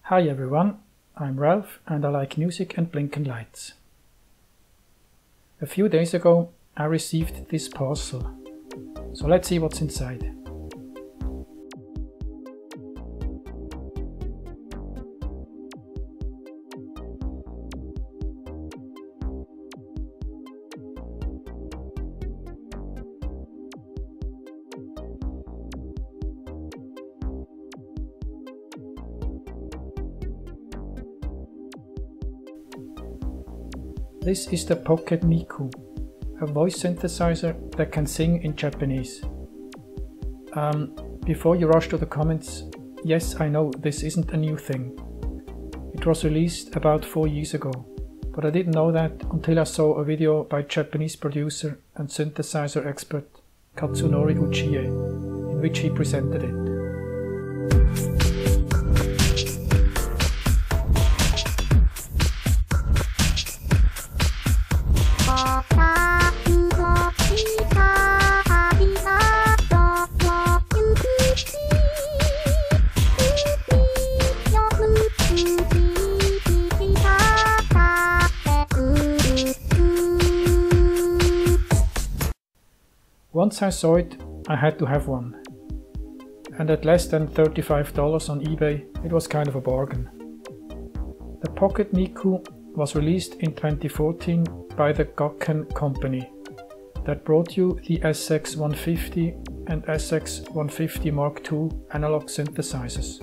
Hi everyone, I'm Ralph and I like music and blinking lights. A few days ago I received this parcel, so let's see what's inside. This is the Pocket-Miku, a voice synthesizer that can sing in Japanese. Before you rush to the comments, yes, I know this isn't a new thing. It was released about 4 years ago, but I didn't know that until I saw a video by Japanese producer and synthesizer expert Katsunori Uchiie, in which he presented it. Once I saw it, I had to have one. And at less than $35 on eBay, it was kind of a bargain. The Pocket-Miku was released in 2014 by the Gakken company that brought you the SX-150 and SX-150 Mark II analog synthesizers.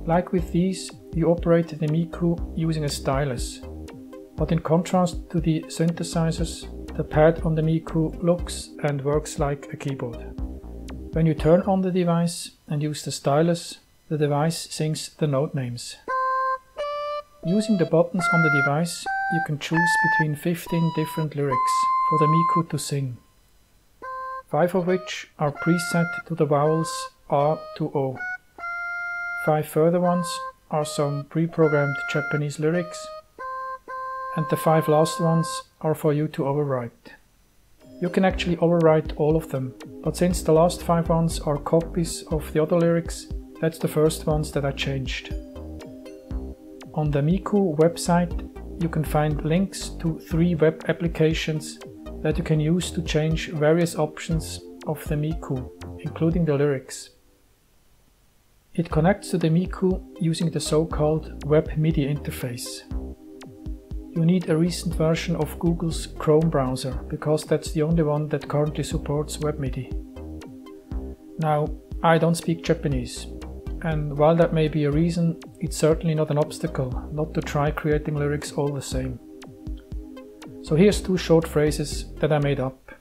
Like with these, you operate the Miku using a stylus, but in contrast to the synthesizers, the pad on the Miku looks and works like a keyboard. When you turn on the device and use the stylus, the device sings the note names. Using the buttons on the device, you can choose between 15 different lyrics for the Miku to sing, 5 of which are preset to the vowels A to O. 5 further ones are some pre-programmed Japanese lyrics, and the 5 last ones are for you to overwrite. You can actually overwrite all of them, but since the last 5 ones are copies of the other lyrics, that's the first ones that I changed. On the Miku website you can find links to 3 web applications that you can use to change various options of the Miku, including the lyrics. It connects to the Miku using the so-called web Midi interface. You need a recent version of Google's Chrome browser, because that's the only one that currently supports web MIDI. Now, I don't speak Japanese, and while that may be a reason, it's certainly not an obstacle not to try creating lyrics all the same. So here's 2 short phrases that I made up.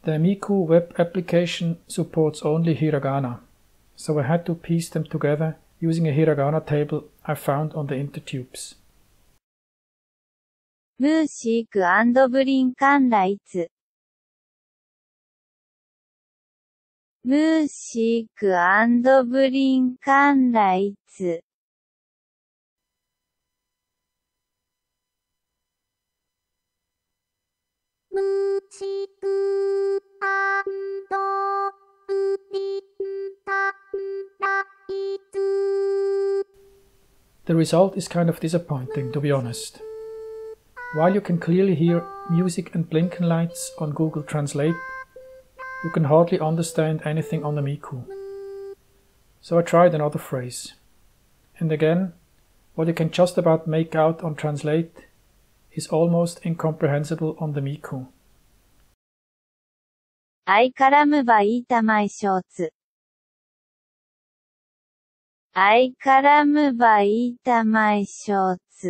The Miku web application supports only hiragana, so I had to piece them together using a hiragana table I found on the intertubes. Music and blinking lights. Music and blinking lights. The result is kind of disappointing, to be honest. While you can clearly hear music and blinking lights on Google Translate, you can hardly understand anything on the Miku. So I tried another phrase. And again, what you can just about make out on Translate is almost incomprehensible on the Miku. I come by my shorts. I come by my shorts.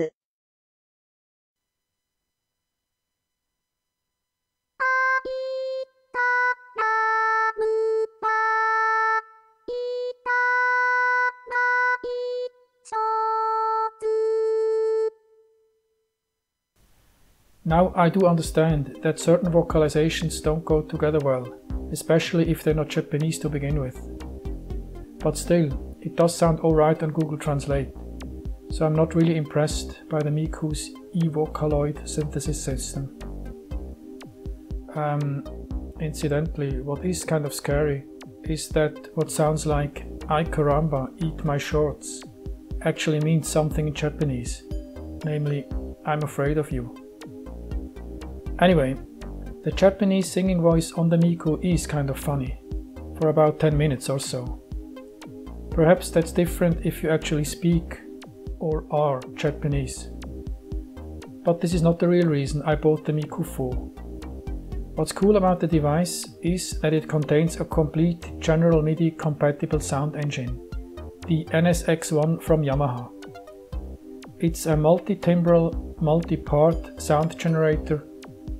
Now I do understand that certain vocalizations don't go together well, especially if they're not Japanese to begin with. But still, it does sound alright on Google Translate, so I'm not really impressed by the Miku's e-Vocaloid synthesis system. Incidentally, what is kind of scary is that what sounds like "Ay caramba, eat my shorts" actually means something in Japanese, namely, I'm afraid of you. Anyway, the Japanese singing voice on the Miku is kind of funny, for about 10 minutes or so. Perhaps that's different if you actually speak or are Japanese. But this is not the real reason I bought the Miku for. What's cool about the device is that it contains a complete general MIDI compatible sound engine, the NSX-39 from Yamaha. It's a multi-timbral, multi-part sound generator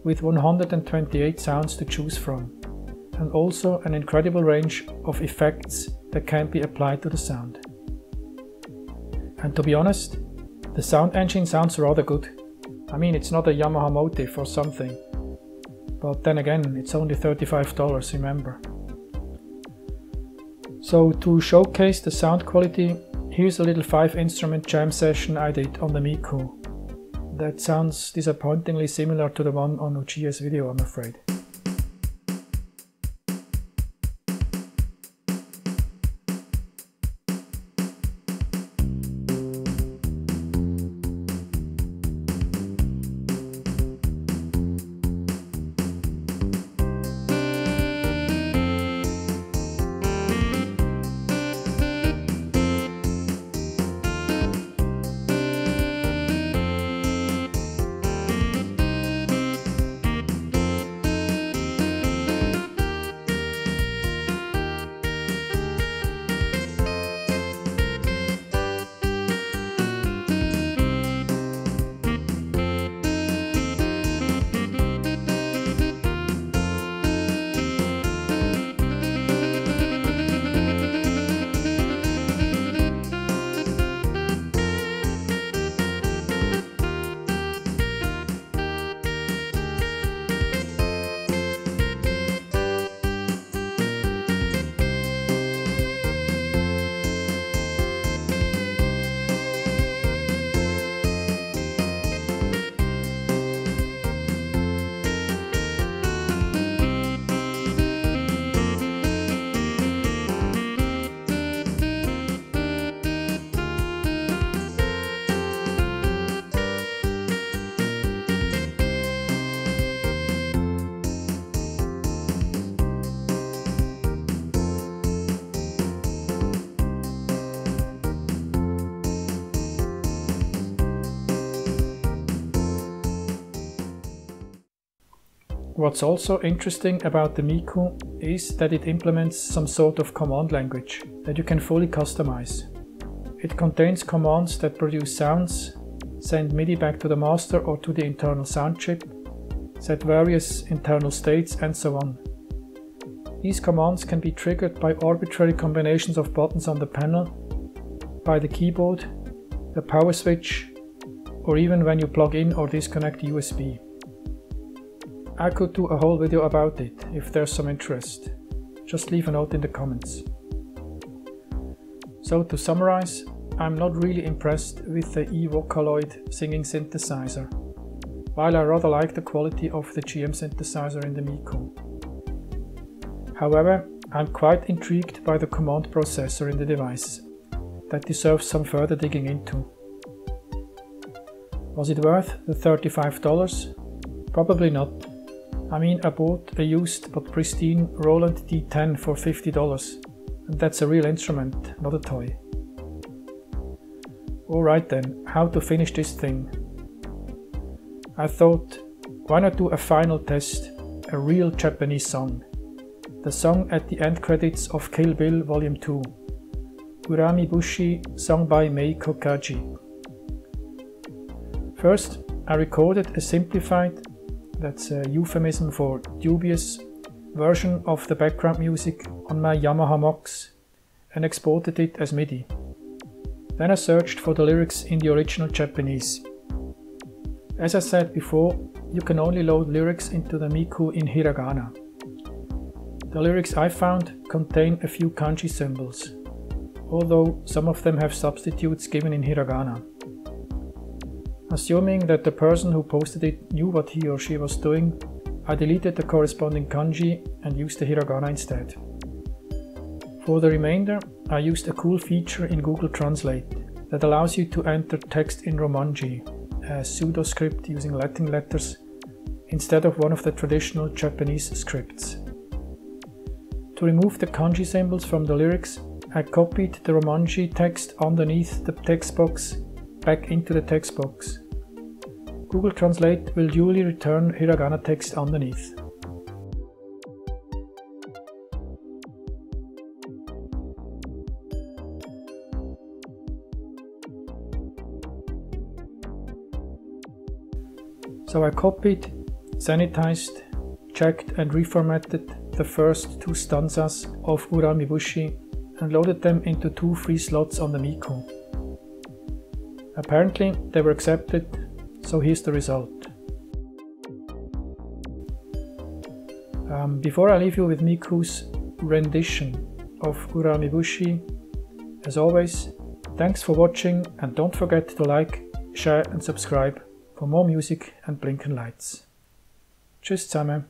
with 128 sounds to choose from, and also an incredible range of effects that can be applied to the sound. And to be honest, the sound engine sounds rather good. I mean, it's not a Yamaha motif or something, but then again, it's only $35, remember. So to showcase the sound quality, here's a little 5-instrument jam session I did on the Miku. That sounds disappointingly similar to the one on Uchiha's video, I'm afraid. What's also interesting about the Miku is that it implements some sort of command language that you can fully customize. It contains commands that produce sounds, send MIDI back to the master or to the internal sound chip, set various internal states, and so on. These commands can be triggered by arbitrary combinations of buttons on the panel, by the keyboard, the power switch, or even when you plug in or disconnect USB. I could do a whole video about it if there's some interest. Just leave a note in the comments. So to summarize, I'm not really impressed with the eVocaloid singing synthesizer, while I rather like the quality of the GM synthesizer in the Miku. However, I'm quite intrigued by the command processor in the device, that deserves some further digging into. Was it worth the $35? Probably not. I mean, I bought a used but pristine Roland D10 for $50, and that's a real instrument, not a toy. Alright then, how to finish this thing? I thought, why not do a final test, a real Japanese song? The song at the end credits of Kill Bill Volume 2, Urami Bushi, sung by Meiko Kaji. First, I recorded a simplified, that's a euphemism for dubious, version of the background music on my Yamaha Mox and exported it as MIDI. Then I searched for the lyrics in the original Japanese. As I said before, you can only load lyrics into the Miku in hiragana. The lyrics I found contain a few kanji symbols, although some of them have substitutes given in hiragana. Assuming that the person who posted it knew what he or she was doing, I deleted the corresponding kanji and used the hiragana instead. For the remainder, I used a cool feature in Google Translate, that allows you to enter text in Romanji, a pseudo script using Latin letters, instead of one of the traditional Japanese scripts. To remove the kanji symbols from the lyrics, I copied the Romanji text underneath the text box back into the text box. Google Translate will duly return hiragana text underneath. So I copied, sanitized, checked and reformatted the first 2 stanzas of Uramibushi and loaded them into 2 free slots on the Miku. Apparently they were accepted, so here's the result. Before I leave you with Miku's rendition of Uramibushi, as always, thanks for watching and don't forget to like, share and subscribe for more music and blinken lights. Tschüss zusammen.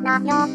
Thank you.